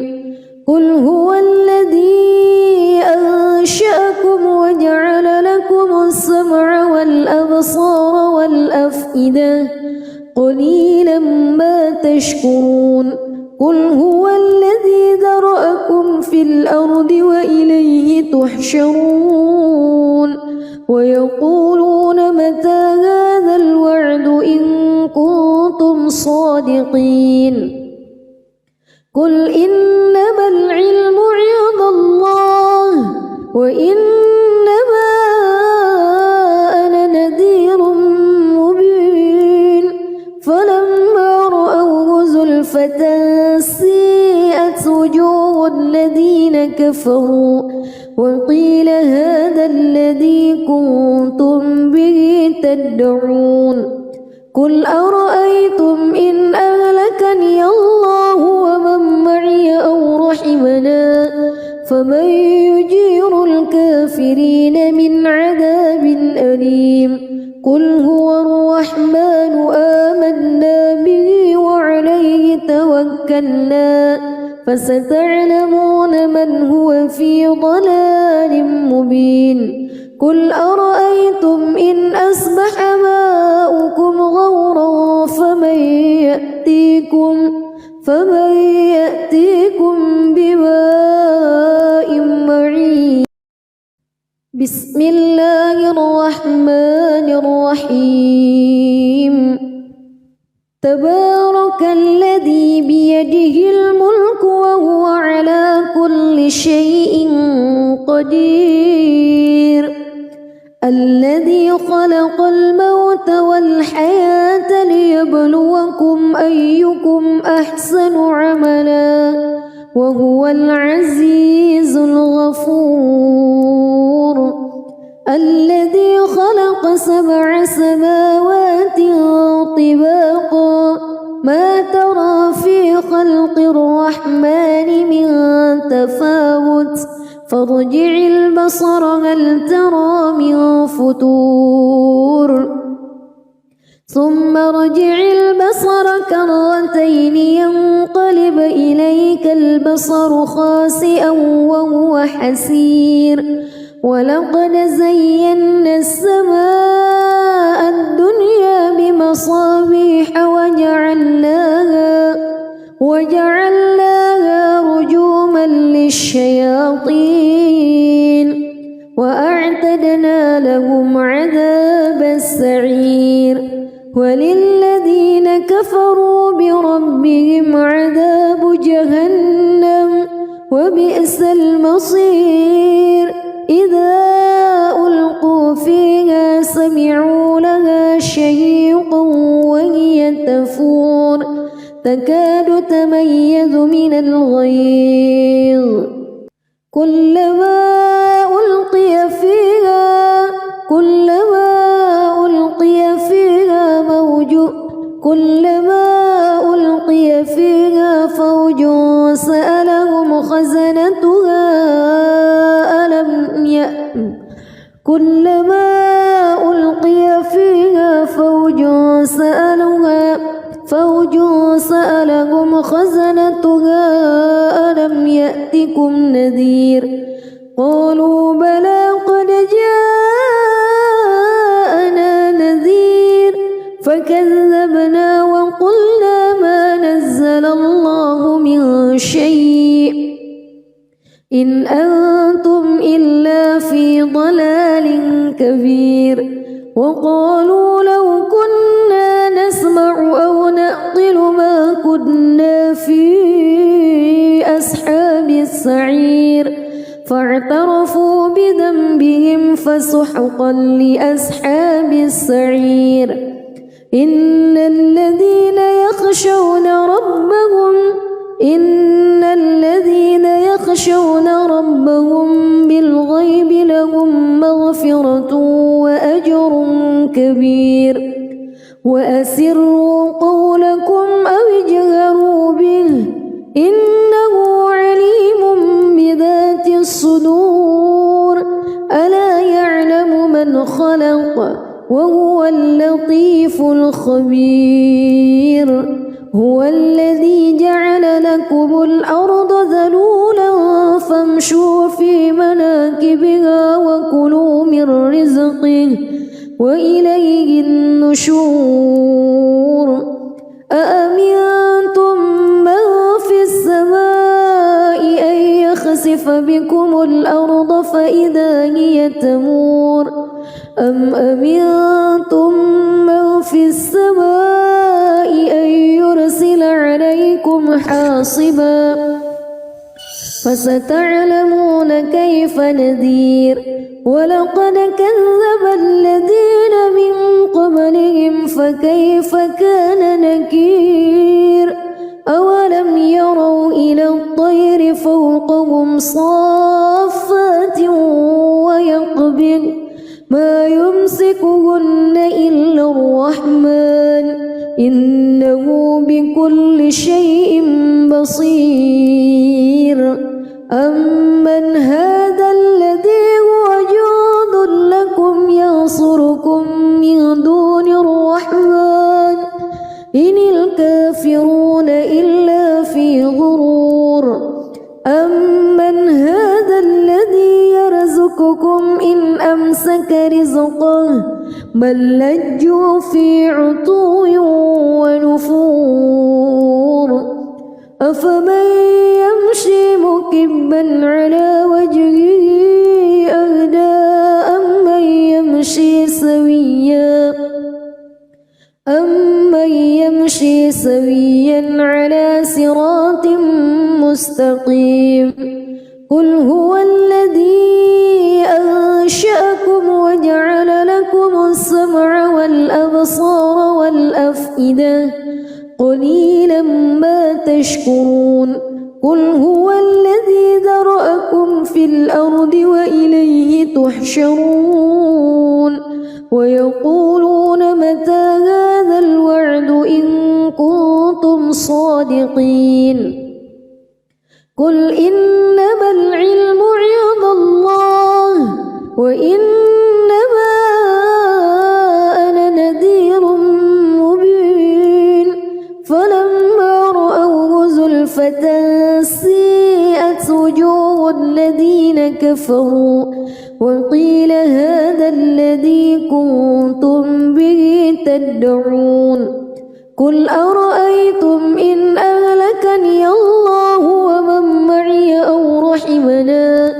قل هو الذي أنشأكم وجعل لكم السمع والأبصار والأفئدة قليلا ما تشكرون قل هو الذي ذرأكم في الأرض وإليه تحشرون ويقولون متى هذا الوعد إن كنتم صادقين قل إنما العلم عند الله وإنما أنا نذير مبين فلما رأوه زلفة سيئت وجوه الذين كفروا وقيل هذا الذي كنتم به تدعون قل أرأيتم إن أهلكني الله ومن معي أو رحمنا فمن يجير الكافرين من عذاب أليم قل هو الرحمن آمنا به وعليه توكلنا فستعلمون من هو في ضلال مبين قل أرأيتم إن أصبح ماؤكم غورا فمن يأتيكم بماء معين بسم الله الرحمن الرحيم تبارك الذي بيده الملك وهو على كل شيء قدير الذي خلق الموت والحياة ليبلوكم أيكم أحسن عملا وهو العزيز الغفور الذي خلق 7 سماوات طباقا ما ترى في خلق الرحمن من تفاوت فارجع البصر هل ترى من فتور ثم ارجع البصر كرتين ينقلب إليك البصر خاسئا وهو حسير ولقد زينا السماء الدنيا بمصابيح وجعلناها رجوما للشياطين وأعتدنا لهم عذاب السعير وللذين كفروا بربهم عذاب جهنم وبئس المصير إذا ألقوا فيها سمعوا لها شهيقا وهي تفور تكاد تميز من الغيظ كلما ألقي فيها فوج سألهم خزنتها ألم يأتكم نذير قالوا بلى قد جاءنا نذير فكذبنا وقلنا ما نزل الله من شيء إن أنتم إلا في ضلال كبير وقالوا لو كنا نسمع أو نعقل ما كنا في أصحاب السعير فاعترفوا بذنبهم فسحقا لأصحاب السعير إن الذين يخشون ربهم بالغيب لهم مغفرة وأجر كبير وأسروا قولكم أو اجهروا به إنه عليم بذات الصدور ألا يعلم من خلق وهو اللطيف الخبير هو الذي جعل لكم الأرض ذلولا فامشوا في مناكبها وكلوا من رزقه وإليه النشور أأمنتم من في السماء أن يخسف بكم الأرض فإذا هي تمور أم أمنتم من في السماء أن يرسل عليكم حاصبا فستعلمون كيف نذير ولقد كذب الذين من قبلهم فكيف كان نكير أولم يروا إلى الطير فوقهم صافات ويقبض ما يمسكهن إلا الرحمن إنه بكل شيء بصير أمن هذا الذي هو جند لكم ينصركم من دون الرحمن إن الكافرون إلا في غرور أمن هذا الذي يرزقكم إن أمسك رزقه بل لجوا في عتو ونفور أفمن يمشي مكبا على وجهه أهدى أمن يمشي سويا على صراط مستقيم قل هو الذي أنشأكم وجعل لكم السمع والأبصار والأفئدة قليلا ما تشكرون قل هو الذي ذرأكم في الأرض وإليه تحشرون ويقولون متى هذا الوعد إن كنتم صادقين قل إنما العلم عند الله وإنما أنا نذير مبين فلما رأوه زلفة سيئت وجوه الذين كفروا وقيل هذا الذي كنتم به تدعون قل أرأيتم إن أهلكني الله ومن معي أو رحمنا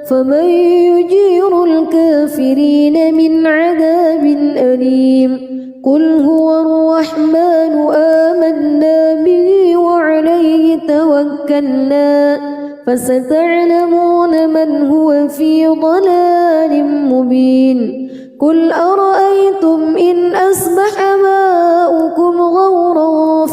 فمن يجير الكافرين من عذاب أليم قل هو الرحمن آمنا به وعليه توكلنا فستعلمون من هو في ضلال مبين قل أرأيتم إن أصبح ماؤكم غورا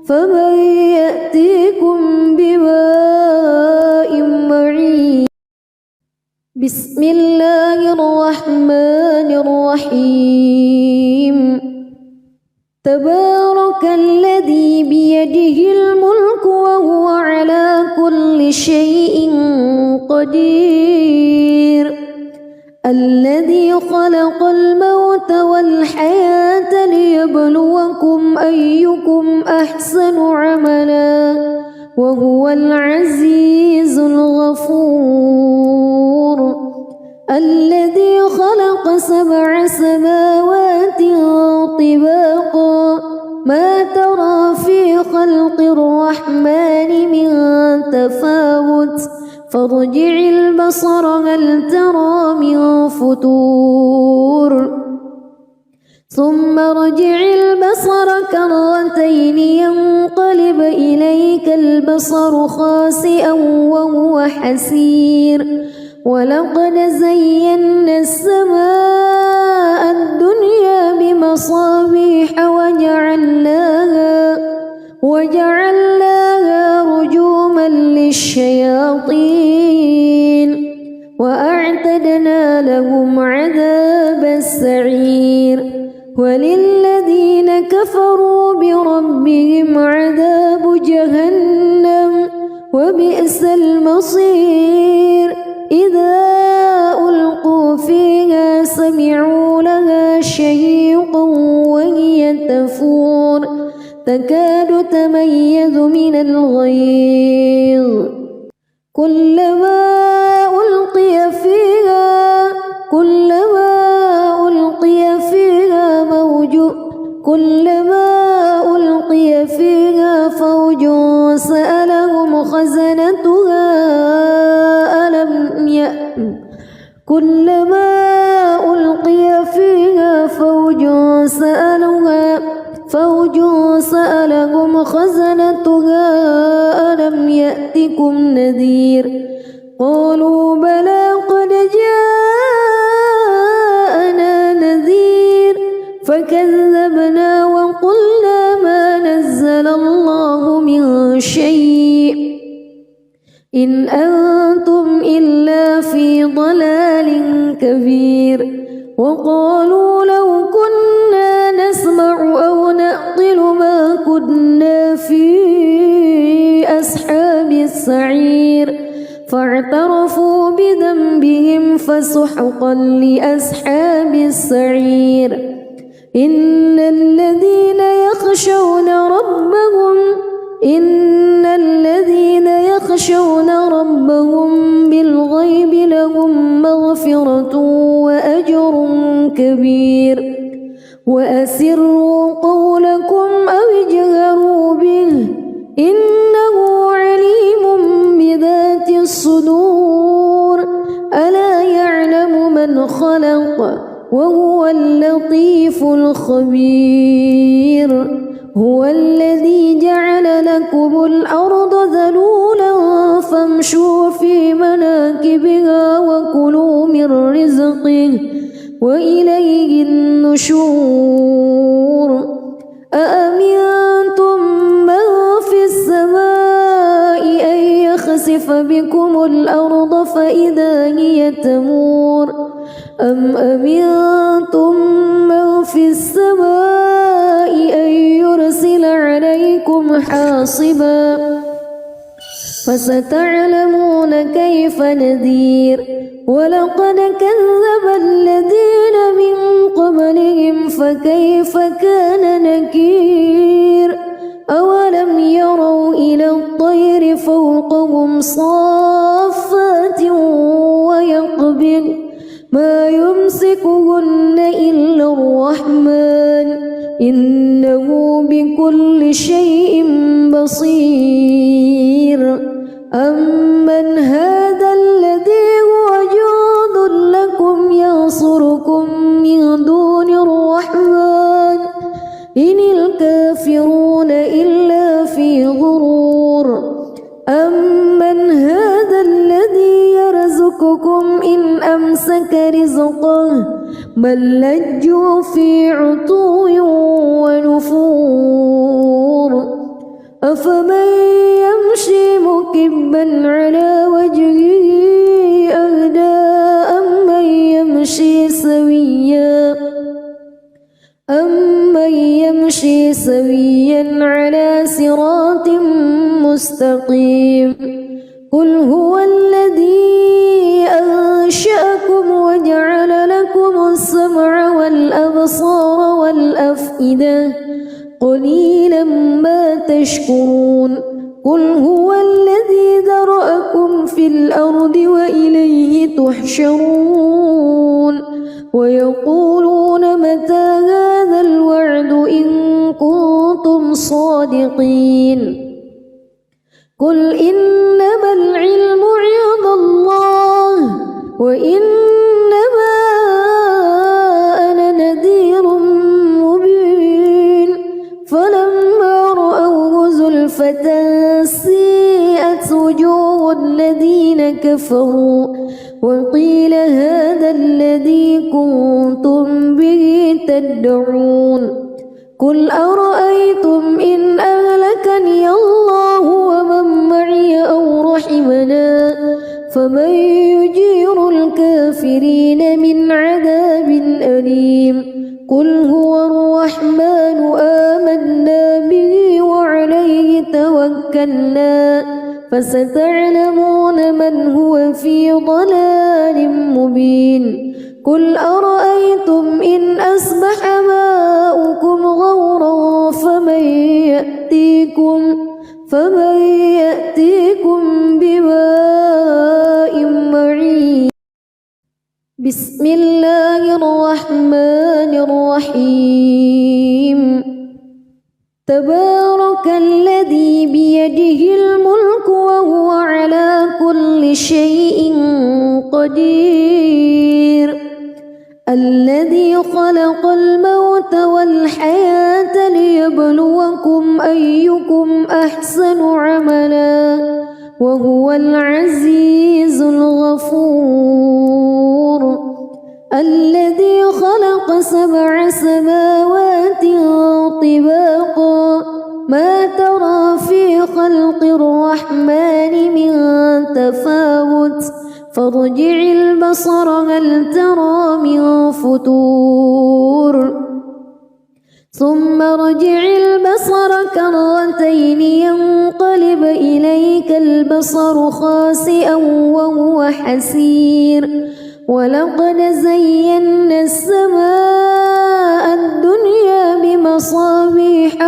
فمن يأتيكم بماء معين بسم الله الرحمن الرحيم تبارك الذي بيده الملك وهو على كل شيء قدير الذي خلق الموت والحياة ليبلوكم أيكم أحسن عملا وهو العزيز الغفور الذي خلق 7 سماوات طباقا ما ترى في خلق الرحمن من تفاوت فارجع البصر هل ترى من فتور ثم ارجع البصر كرتين ينقلب إليك البصر خاسئا وهو حسير ولقد زينا السماء الدنيا بمصابيح وجعلناها رجوما للشياطين وأعتدنا لهم عذاب السعير وللذين كفروا بربهم عذاب جهنم وبئس المصير إذا ألقوا فيها سمعوا لها شهيقا وهي تفور تكاد تميز من الغيظ كلما ألقي فيها فوج سألهم خزنتها كلما ألقي فيها فوج سألهم خزنتها ألم يأتكم نذير قالوا بلى قد جاءنا نذير فكذبنا وقلنا ما نزل الله من شيء إن أنتم إلا في ضلال كبير وقالوا لو كنا نسمع أو نعقل ما كنا في أصحاب السعير فاعترفوا بذنبهم فسحقا لأصحاب السعير إن الذين يخشون ربهم بالغيب لهم مغفرة وأجر كبير وأسروا قولكم أو اجهروا به إنه عليم بذات الصدور ألا يعلم من خلق وهو اللطيف الخبير هو الذي جعل لكم الأرض ذلولا فامشوا في مناكبها وكلوا من رزقه وإليه النشور أأمنتم من في السماء أن يخسف بكم الأرض فإذا هي تمور أم أمنتم من في السماء أن يرسل عليكم حاصبا فستعلمون كيف نذير ولقد كذب الذين من قبلهم فكيف كان نكير أولم يروا إلى الطير فوقهم صافات ويقبض ما يمسكهن إلا الرحمن إنه بكل شيء بصير أمن هذا الذي هو جند لكم ينصركم من دون الرحمن إن الكافرون إلا في غرور أمن هذا الذي يرزقكم إن أمسك رزقه بل لجوا في عتو ونفور أفمن يمشي مكبا على وجهه أهدى أمن يمشي سويا على صراط مستقيم قل هو الذي أنشأكم وجعل لكم السمع والأبصار والأفئدة قليلا ما تشكرون قل هو الذي ذرأكم في الأرض وإليه تحشرون ويقولون متى هذا الوعد إن كنتم صادقين قل إنما العلم عند الله وإنما أنا نذير مبين فلما رأوه زلفة سيئت وجوه الذين كفروا وقيل هذا الذي كنتم به تدعون قل أرأيتم إن أهلكني الله ومن معي أو رحمنا فمن يجير الكافرين من عذاب أليم قل هو الرحمن آمنا به وعليه توكلنا فستعلمون من هو في ضلال مبين قل أرأيتم إن أصبح ماؤكم غورا فمن يأتيكم بماء معين بسم الله الرحمن الرحيم تبارك الذي بيده الملك وهو على كل شيء قدير الذي خلق الموت والحياة ليبلوكم أيكم أحسن عملا وهو العزيز الغفور الذي خلق 7 سماوات طباقا ما ترى في خلق الرحمن من تفاوت فارجع البصر هل ترى من فتور ثم ارجع البصر كرتين ينقلب إليك البصر خاسئا وهو حسير ولقد زينا السماء الدنيا بمصابيح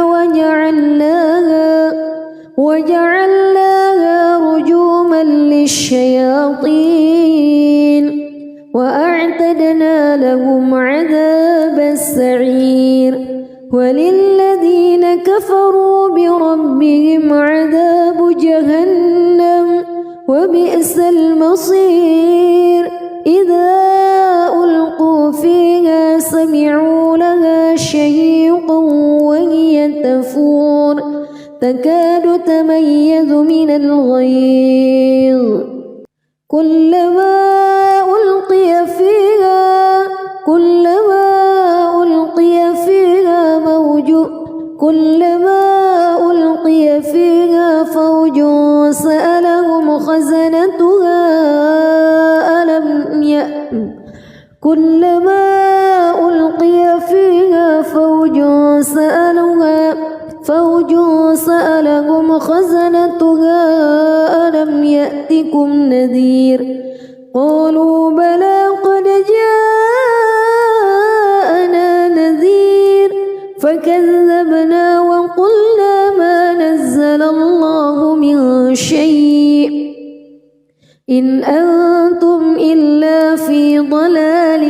وجعلناها رجوما للشياطين وأعتدنا لهم عذاب السعير وللذين كفروا بربهم عذاب جهنم وبئس المصير إذا ألقوا فيها سمعوا لها شهيقا وهي تفور تكاد تميز من الغيظ كلما ألقي فيها فوج سألهم خزنتها ألم يأتكم نذير قالوا بلى قد جاءنا نذير فكذبنا وقلنا ما نزل الله من شيء إن أنتم إلا في ضلال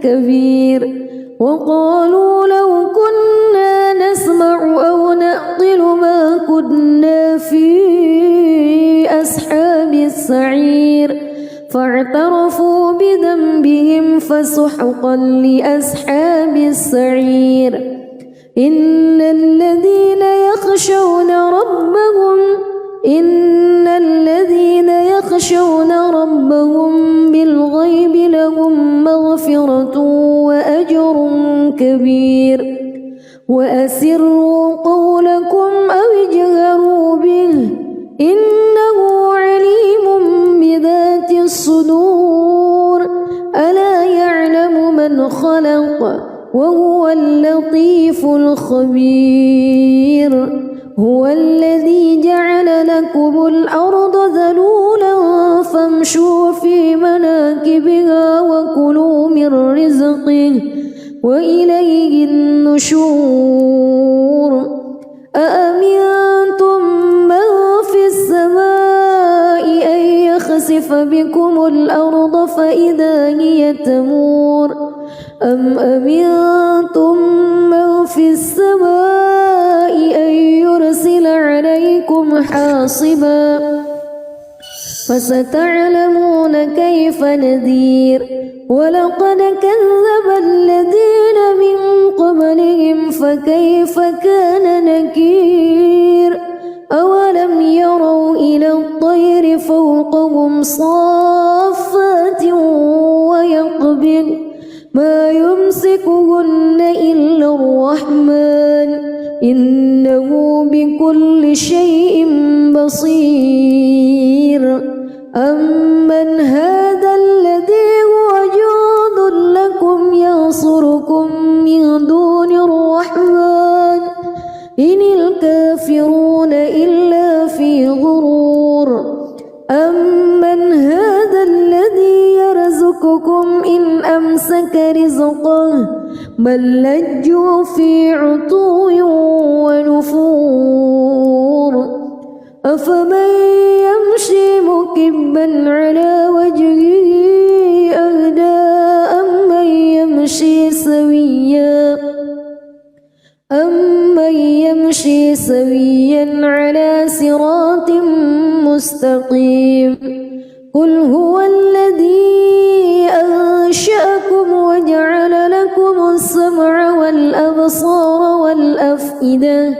كبير وقالوا لو كنا نسمع أو نعقل ما كنا في أصحاب السعير فاعترفوا بذنبهم فسحقا لأصحاب السعير إن الذين يخشون ربهم بالغيب لهم مغفرة وأجر كبير وأسروا قولكم أو اجهروا لكم الأرض ذلولا فامشوا في مناكبها وكلوا من رزقه وإليه النشور أأمنتم من في السماء أن يخسف بكم الأرض فإذا هي تمور أم أمنتم من في السماء أن يرسل عليكم حاصبا فستعلمون كيف نذير ولقد كذب الذين من قبلهم فكيف كان نكير أولم يروا إلى الطير فوقهم صافات ويقبض ما يمسكهن إلا الرحمن إنه بكل شيء بصير أمن هذا الذي هو جند لكم ينصركم من دون الرحمن إن الكافرون إلا في غرور أمن هذا الذي يرزقكم إن أمسك رزقه بل لجوا في عتو ونفور أفمن يمشي مكبا على وجهه أهدى أمن يمشي سويا على صراط مستقيم قل هو الذي أنشأكم وجعل لكم السمع والأبصار والأفئدة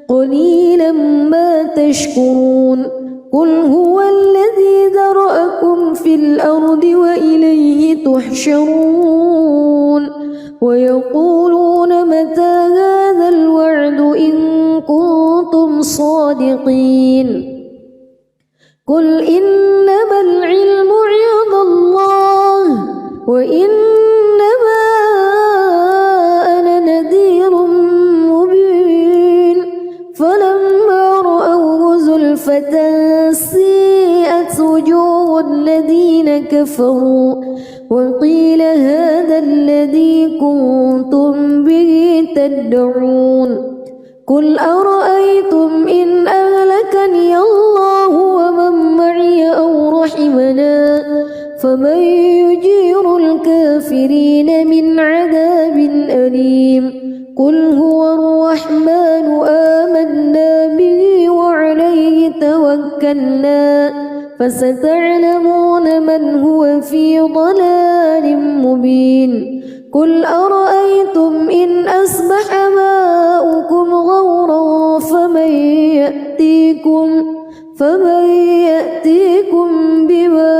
قليلا ما تشكرون قل هو الذي ذرأكم في الأرض وإليه تحشرون ويقولون متى هذا الوعد إن كنتم صادقين قل إنما العلم عند الله وإنما أنا نذير مبين فلما رأوه زلفة سيئت وجوه الذين كفروا وقيل هذا الذي كنتم به تدعون قل أرأيتم إن أهلكني الله ومن معي أو رحمنا فمن يجير الكافرين من عذاب أليم قل هو الرحمن آمنا به وعليه توكلنا فستعلمون من هو في ضلال مبين قل أرأيتم إن أصبح ماؤكم غورا فمن يأتيكم بماء